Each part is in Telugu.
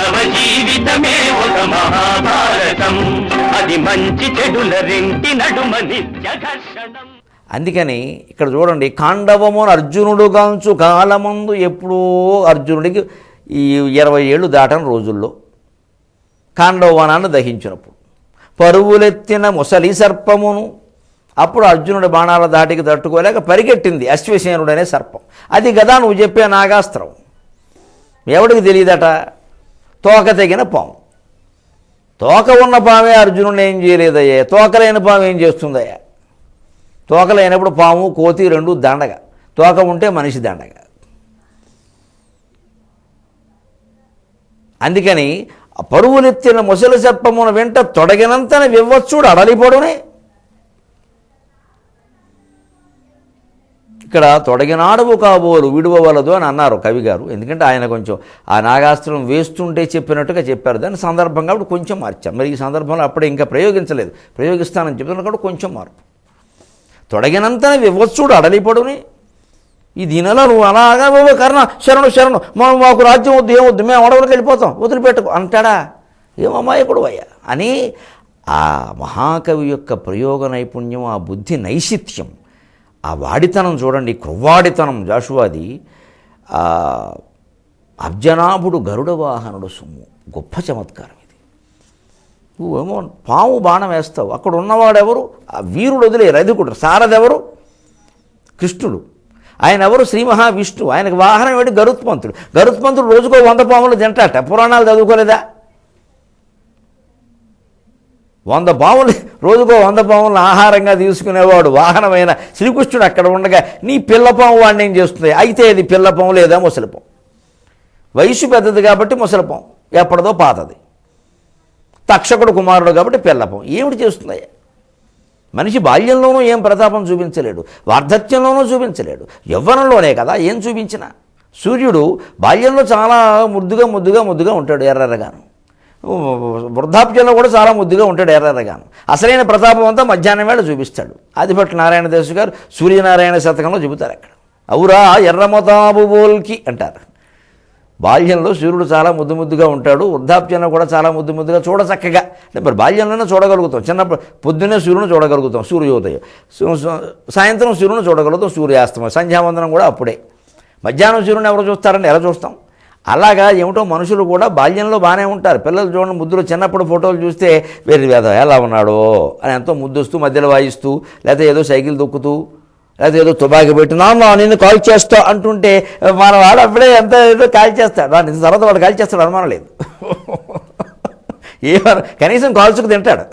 మానవ జీవితమే ఒక మహాభారతం, అది మంచి చెడుల రెంటి నడుమ నిత్య ఘర్షణం. అందుకని ఇక్కడ చూడండి, ఖాండవము అర్జునుడు గాంచు కాలమందు, ఎప్పుడో అర్జునుడికి ఈ 20 ఏళ్ళు దాటని రోజుల్లో ఖాండవనాన్ని దహించినప్పుడు, పరువులెత్తిన ముసలి సర్పమును, అప్పుడు అర్జునుడి బాణాల దాటికి తట్టుకోలేక పరిగెట్టింది అశ్వసేనుడు అనే సర్పం. అది కదా నువ్వు చెప్పే నాగాస్త్రం. ఎవడికి తెలియదట, తోక తెగిన పాము. తోక ఉన్న పామే అర్జునుడిని ఏం చేయలేదయ్యా, తోక లేని పాము ఏం చేస్తుందయ్యా? తోక లేనప్పుడు పాము కోతి రెండు దండగ, తోక ఉంటే మనిషి దండగ. అందుకని పరువులెత్తిన ముసలి సర్పమున వెంట తొడగినంతన వివ్వచ్చుడు అడలిపడునే. ఇక్కడ తొడగినాడవు కాబోలు విడువవలదు అని అన్నారు కవి గారు. ఎందుకంటే ఆయన కొంచెం ఆ నాగాస్త్రం వేస్తుంటే చెప్పినట్టుగా చెప్పారు. దాని సందర్భం కాబట్టి కొంచెం మార్చాం. మరి ఈ సందర్భంలో అప్పుడే ఇంకా ప్రయోగించలేదు, ప్రయోగిస్తానని చెప్తున్నారు కాబట్టి కొంచెం మార్పు. తొడగినంతనే వివత్సుడు అడలిపడుని. ఈ దీనిలో నువ్వు అలాగా కర్ణ శరణు శరణు, మనం మాకు రాజ్యం వద్దు, ఏమొద్దు, మేము అడవులకు వెళ్ళిపోతాం, వదిలిపెట్టుకో అంటాడా? ఏమమ్మాయకుడు అయ్యా అని ఆ మహాకవి యొక్క ప్రయోగ నైపుణ్యం, ఆ బుద్ధి నైశిత్యం, ఆ వాడితనం చూడండి, క్రొవ్వాడితనం జాషువాది. అబ్జనాభుడు గరుడ వాహనుడు సొమ్ము, గొప్ప చమత్కారం ఇది. నువ్వేమో పాము బాణం వేస్తావు, అక్కడ ఉన్నవాడెవరు? ఆ వీరుడు వదిలే రధికుడు. సారథెవరు? కృష్ణుడు. ఆయన ఎవరు? శ్రీ మహావిష్ణువు. ఆయనకు వాహనం ఏంటి? గరుత్మంతుడు. గరుత్మంతుడు రోజుకో 100 పాములు తింటాట. పురాణాలు చదువుకోలేదా? 100 పాములు రోజుకో 100 పాములను ఆహారంగా తీసుకునేవాడు వాహనమైన శ్రీకృష్ణుడు అక్కడ ఉండగా నీ పిల్లపాము వాడిని ఏం చేస్తుంది? అయితే ఇది పిల్లపాము లేదా ముసలిపాము. వయసు పెద్దది కాబట్టి ముసలిపాము, ఎప్పటిదో పాతది. తక్షకుడు కుమారుడు కాబట్టి పిల్లపాము. ఏమిటి చేస్తుంది? మనిషి బాల్యంలోనూ ఏం ప్రతాపం చూపించలేడు, వార్ధక్యంలోనూ చూపించలేడు, యవ్వనంలోనే కదా ఏం చూపించినా. సూర్యుడు బాల్యంలో చాలా ముద్దుగా ఉంటాడు, ఎర్రగాను. వృద్ధాప్యంలో కూడా చాలా ముద్దుగా ఉంటాడు, ఎర్రగాను. అసలైన ప్రతాపం అంతా మధ్యాహ్నం వేళ చూపిస్తాడు. ఆదిభట్ల నారాయణ దేశ్ గారు సూర్యనారాయణ శతకంలో చెబుతారు. అక్కడ అవురా ఎర్రమతాబు బోల్కి అంటారు. బాల్యంలో సూర్యుడు చాలా ముద్దుగా ఉంటాడు, వృద్ధాప్యంలో కూడా చాలా ముద్దుగా చూడచక్కగా. అంటే మరి బాల్యంలోనే చూడగలుగుతాం, చిన్నప్పుడు పొద్దున్నే సూర్యుని చూడగలుగుతాం, సూర్యోదయం. సాయంత్రం సూర్యుని చూడగలుగుతాం, సూర్యాస్తమయం. సంధ్యావందనం కూడా అప్పుడే. మధ్యాహ్నం సూర్యుని ఎవరు చూస్తారండి? ఎలా చూస్తాం? అలాగా ఏమిటో మనుషులు కూడా బాల్యంలో బాగానే ఉంటారు. పిల్లలు చూడండి, ముద్దులు చిన్నప్పుడు ఫోటోలు చూస్తే వేరే వేద ఎలా ఉన్నాడో అని ఎంతో ముద్దొస్తూ మధ్యలో వాయిస్తూ, లేకపోతే ఏదో సైకిల్ దొక్కుతూ, లేకపోతే ఏదో తుపాకి పెట్టి నాన్న నిన్ను కాల్ చేస్తా అంటుంటే మన వాడు అప్పుడే ఎంత ఏదో కాల్ చేస్తాడు. వాడిని తర్వాత వాడు కాల్ చేస్తాడు, అనుమానం లేదు. కనీసం కాల్చుకు తింటాడు,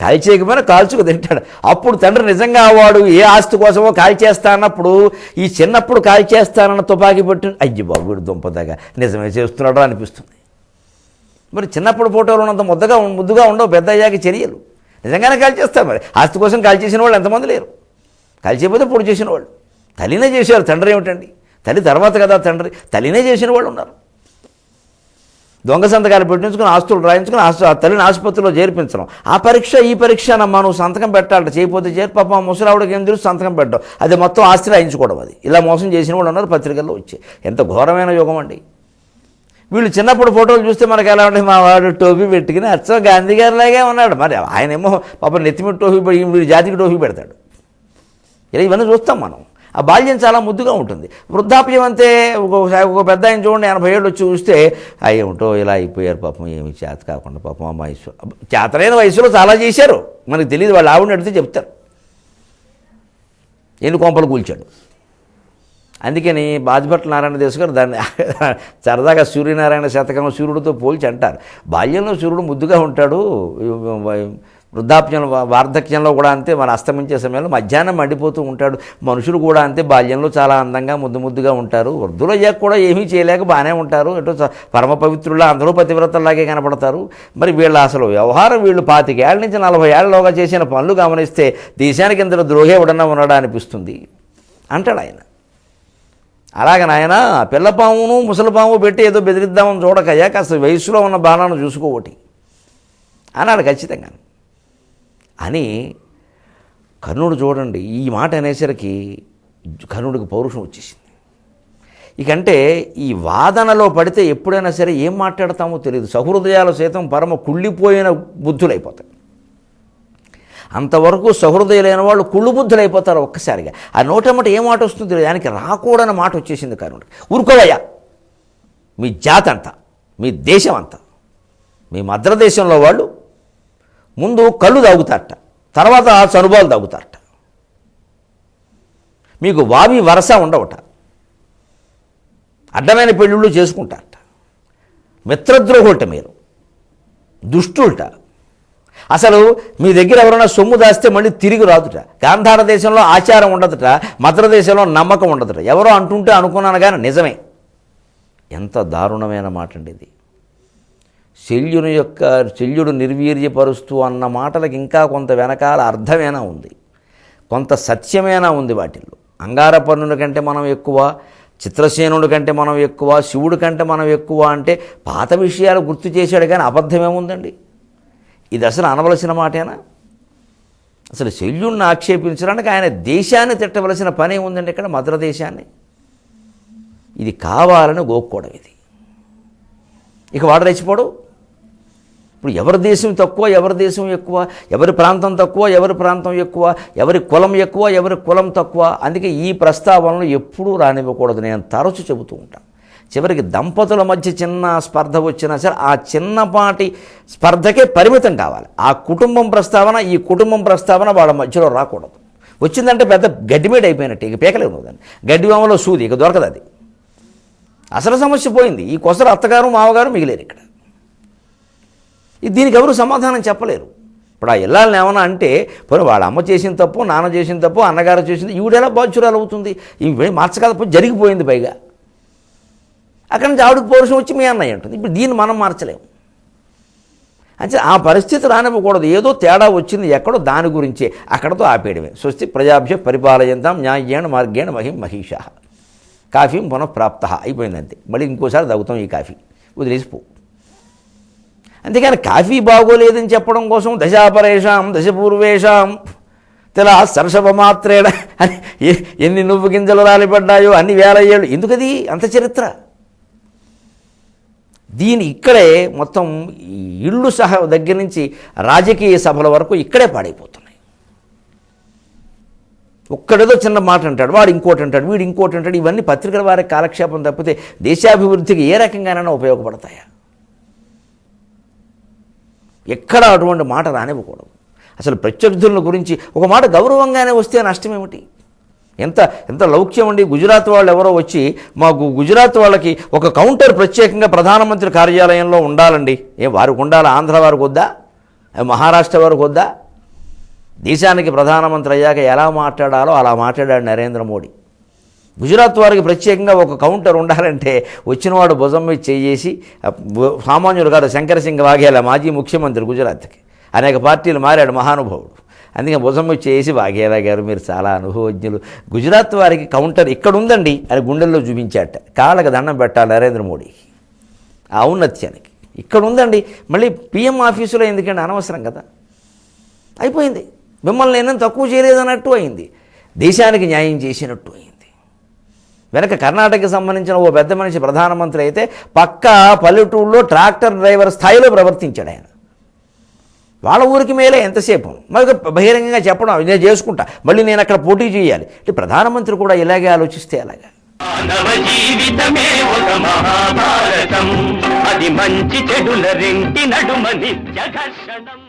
కాల్ చేయకపోయినా కాల్చుకు తింటాడు. అప్పుడు తండ్రి నిజంగా వాడు ఏ ఆస్తి కోసమో కాల్ చేస్తా అన్నప్పుడు, ఈ చిన్నప్పుడు కాల్ చేస్తానన్న తుపాకీ పెట్టి అయ్యి బాబు వీడు దుంపదాగా నిజమే చేస్తున్నాడో అనిపిస్తుంది. మరి చిన్నప్పుడు ఫోటోలు ఉన్నంత ముద్దుగా ఉండవు పెద్ద అయ్యాక చర్యలు. నిజంగానే కాల్ చేస్తారు. మరి ఆస్తి కోసం కాల్ చేసిన వాళ్ళు ఎంతమంది లేరు? కాల్ చేయకపోతే పొడి చేసిన వాళ్ళు. తల్లినే చేశారు, తండ్రి ఏమిటండి? తల్లి తర్వాత కదా తండ్రి. తల్లినే చేసిన వాళ్ళు ఉన్నారు. దొంగ సంతకాలు పెట్టించుకుని ఆస్తులు రాయించుకుని తల్లిని ఆసుపత్రిలో చేర్పించడం. ఆ పరీక్ష ఈ పరీక్ష నమ్మా నువ్వు సంతకం పెట్టాలట, చేయకపోతే పాప ముసలావుడికి ఏం తెలుసు సంతకం పెట్టడం, అది మొత్తం ఆస్తి రాయించుకోవడం. అది ఇలా మోసం చేసిన వాళ్ళు ఉన్నారు పత్రికల్లో వచ్చి. ఎంత ఘోరమైన యుగం అండి. వీళ్ళు చిన్నప్పుడు ఫోటోలు చూస్తే మనకు ఎలా ఉంటే మా వాడు టోపీ పెట్టుకుని అచ్చం గాంధీ గారిలాగే ఉన్నాడు. మరి ఆయనేమో పాప నెత్తిమీద టోపీ వీడి జాతికి టోపీ పెడతాడు. ఇలా ఇవన్నీ చూస్తాం మనం. ఆ బాల్యం చాలా ముద్దుగా ఉంటుంది. వృద్ధాప్యం అంతే. ఒక పెద్ద ఆయన చూడండి 80 ఏళ్ళు వచ్చి చూస్తే అయ్యేమిటో ఇలా అయిపోయారు పాపం, ఏమి చేత కాకుండా పాపం అమ్మ వయసు. చేతలైన వయసులో చాలా చేశారు, మనకు తెలియదు. వాళ్ళు ఆవిడని అడిగితే చెప్తారు ఎన్ని కొంపలు కూల్చాడు. అందుకని బాదిభట్ల నారాయణ దేశ్ గారు దాన్ని సరదాగా సూర్యనారాయణ శతకం సూర్యుడితో పోల్చి అంటారు. బాల్యంలో సూర్యుడు ముద్దుగా ఉంటాడు, వృద్ధాప్యంలో వార్ధక్యంలో కూడా అంతే. మన అస్తమించే సమయంలో మధ్యాహ్నం మండిపోతూ ఉంటాడు. మనుషులు కూడా అంతే, బాల్యంలో చాలా అందంగా ముద్దుగా ఉంటారు. వృద్ధులు అయ్యాక కూడా ఏమీ చేయలేక బాగానే ఉంటారు. ఎటో పరమ పవిత్రులా అందరూ పతివ్రతలాగే కనపడతారు. మరి వీళ్ళ అసలు వ్యవహారం, వీళ్ళు 25 ఏళ్ళ నుంచి 40 ఏళ్ళలోగా చేసిన పనులు గమనిస్తే దేశానికి ఇంత ద్రోహే ఎవడన్నా ఉన్నాడా అనిపిస్తుంది అంటాడు ఆయన. అలాగే నాయన పిల్లపామును ముసలిపాము పెట్టి ఏదో బెదిరిద్దామని చూడకయ్యా, కాస్త వయసులో ఉన్న బాణాన్ని చూసుకోవటి అన్నాడు ఖచ్చితంగా అని. కర్ణుడు చూడండి ఈ మాట అనేసరికి కర్ణుడికి పౌరుషం వచ్చేసింది. ఇకంటే ఈ వాదనలో పడితే ఎప్పుడైనా సరే ఏం మాట్లాడతామో తెలియదు. సహృదయాలు సైతం పరమ కుళ్ళిపోయిన బుద్ధులైపోతాయి. అంతవరకు సహృదయులైన వాళ్ళు కుళ్ళు బుద్ధులైపోతారు ఒక్కసారిగా. ఆ నోటమ్మట ఏ మాట వస్తుందో తెలియదు, దానికి రాకూడని మాట వచ్చేసింది. కారణం ఊరుకోవయ్యా, మీ జాతి అంతా, మీ దేశం అంతా, మీ మద్రదేశంలో వాళ్ళు ముందు కళ్ళు తాగుతారట, తర్వాత చనుబాలు తాగుతారట, మీకు వావి వరస ఉండవట, అడ్డమైన పెళ్ళిళ్ళు చేసుకుంటారట, మిత్రద్రోహులట, మీరు దుష్టులట, అసలు మీ దగ్గర ఎవరైనా సొమ్ము దాస్తే మళ్ళీ తిరిగి రాదుట, గాంధార దేశంలో ఆచారం ఉండదుట, మద్రదేశంలో నమ్మకం ఉండదుట. ఎవరో అంటుంటే అనుకున్నాను కానీ నిజమే. ఎంత దారుణమైన మాట అండి ఇది. శల్యుడు నిర్వీర్యపరుస్తూ అన్న మాటలకు ఇంకా కొంత వెనకాల అర్థమేనా ఉంది, కొంత సత్యమేనా ఉంది వాటిల్లో. అంగారపర్ణుని కంటే మనం ఎక్కువ, చిత్రసేనుడి కంటే మనం ఎక్కువ, శివుడి కంటే మనం ఎక్కువ అంటే పాత విషయాలు గుర్తు చేశాడు కానీ అబద్ధమేముందండి. ఇది అసలు అనవలసిన మాటేనా? అసలు శల్యుడిని ఆక్షేపించడానికి ఆయన దేశాన్ని తిట్టవలసిన పని ఏముందండి ఇక్కడ, మద్రదేశాన్ని. ఇది కావాలని గోక్కోవడం ఇది. ఇక వాడు రెచ్చిపోడు. ఇప్పుడు ఎవరి దేశం తక్కువ, ఎవరి దేశం ఎక్కువ, ఎవరి ప్రాంతం తక్కువ, ఎవరి ప్రాంతం ఎక్కువ, ఎవరి కులం ఎక్కువ, ఎవరి కులం తక్కువ. అందుకే ఈ ప్రస్తావనలు ఎప్పుడూ రానివ్వకూడదు. నేను తరచు చెబుతూ ఉంటాను. చివరికి దంపతుల మధ్య చిన్న స్పర్ధ వచ్చినా సరే ఆ చిన్నపాటి స్పర్ధకే పరిమితం కావాలి. ఆ కుటుంబం ప్రస్తావన, ఈ కుటుంబం ప్రస్తావన వాళ్ళ మధ్యలో రాకూడదు. వచ్చిందంటే పెద్ద గడ్డిమేడ అయిపోయినట్టు, ఇక పీకలేము దాన్ని. గడ్డివామలో సూది, ఇక దొరకదు అది. అసలు సమస్య పోయింది. ఈ కొసరు అత్తగారు మామగారు మిగిలేరు ఇక్కడ. దీనికి ఎవరు సమాధానం చెప్పలేరు. ఇప్పుడు ఆ ఇల్లాలని ఏమన్నా అంటే పోనీ వాళ్ళ అమ్మ చేసిన తప్పు, నాన్న చేసిన తప్పు, అన్నగారు చేసింది, ఈవిడెలా బాధ్యురాలు అవుతుంది? ఇవి మార్చకపోతే జరిగిపోయింది. పైగా అక్కడి నుంచి ఆవిడకి పౌరుషం వచ్చి మీ అన్నయ్య ఉంటుంది. ఇప్పుడు దీన్ని మనం మార్చలేము. అంటే ఆ పరిస్థితి రానివ్వకూడదు. ఏదో తేడా వచ్చింది ఎక్కడో, దాని గురించే అక్కడతో ఆపేయడమే. స్వస్తి ప్రజాభ్య పరిపాలయంతాం న్యాయేణ మార్గేణ మహిం మహిషా కాఫీం పునఃప్రాప్త అయిపోయిందంతే. మళ్ళీ ఇంకోసారి తాగుతాం ఈ కాఫీ, వదిలేసిపో. అంతేకాని కాఫీ బాగోలేదని చెప్పడం కోసం దశాపరేషాం దశపూర్వేషాం తెలా సరసవమాత్రేణ అని ఎన్ని నువ్వు గింజలు రాలిపడ్డాయో అన్ని వేల ఏళ్ళు, ఎందుకది అంత చరిత్ర? దీని ఇక్కడే మొత్తం ఇళ్ళు సహా దగ్గర నుంచి రాజకీయ సభల వరకు ఇక్కడే పాడైపోతున్నాయి. ఒక్కడేదో చిన్న మాట అంటాడు, వాడు ఇంకోటి అంటాడు, వీడు ఇంకోటి అంటాడు. ఇవన్నీ పత్రికల వారికి కాలక్షేపం తప్పితే దేశాభివృద్ధికి ఏ రకంగానైనా ఉపయోగపడతాయా? ఎక్కడ అటువంటి మాట రానివ్వకూడదు. అసలు ప్రత్యర్థుల గురించి ఒక మాట గౌరవంగానే వస్తే నష్టం ఏమిటి? ఎంత లౌక్యం అండి. గుజరాత్ వాళ్ళు ఎవరో వచ్చి మాకు గుజరాత్ వాళ్ళకి ఒక కౌంటర్ ప్రత్యేకంగా ప్రధానమంత్రి కార్యాలయంలో ఉండాలండి. వారికి ఉండాలి, ఆంధ్ర వారికి వద్దా, మహారాష్ట్ర వారికి వద్దా? దేశానికి ప్రధానమంత్రి అయ్యాక ఎలా మాట్లాడాలో అలా మాట్లాడాడు నరేంద్ర మోడీ. గుజరాత్ వారికి ప్రత్యేకంగా ఒక కౌంటర్ ఉండాలంటే వచ్చినవాడు భుజం మీద చేసి, సామాన్యుడు కాదు, శంకర్ సింగ్ వాఘేలా మాజీ ముఖ్యమంత్రి గుజరాత్కి, అనేక పార్టీలు మారాడు మహానుభావుడు. అందుకే భుజం మీద చేసి వాఘేలా గారు మీరు చాలా అనుభవజ్ఞులు, గుజరాత్ వారికి కౌంటర్ ఇక్కడ ఉందండి అని గుండెల్లో చూపించాట. కాళ్ళకి దండం పెట్టాలి నరేంద్ర మోడీకి, ఆ ఔన్నత్యానికి. ఇక్కడ ఉందండి, మళ్ళీ పిఎం ఆఫీసులో ఎందుకంటే అనవసరం కదా. అయిపోయింది. మిమ్మల్ని నేను తక్కువ చేయలేదన్నట్టు అయింది, దేశానికి న్యాయం చేసినట్టు అయింది. వెనక కర్ణాటకకి సంబంధించిన ఓ పెద్ద మనిషి ప్రధానమంత్రి అయితే పక్కా పల్లెటూళ్ళలో ట్రాక్టర్ డ్రైవర్ స్థాయిలో ప్రవర్తించాడు ఆయన. వాళ్ళ ఊరికి మేలే ఎంతసేపు, మరి బహిరంగంగా చెప్పడం నేను చేసుకుంటా, మళ్ళీ నేను అక్కడ పోటీ చేయాలి అంటే ప్రధానమంత్రి కూడా ఇలాగే ఆలోచిస్తే ఎలాగా? మానవ జీవితమే ఒక మహాభారతం, అది మంచి చెడుల రెంటి నడుమ నిత్య ఘర్షణం.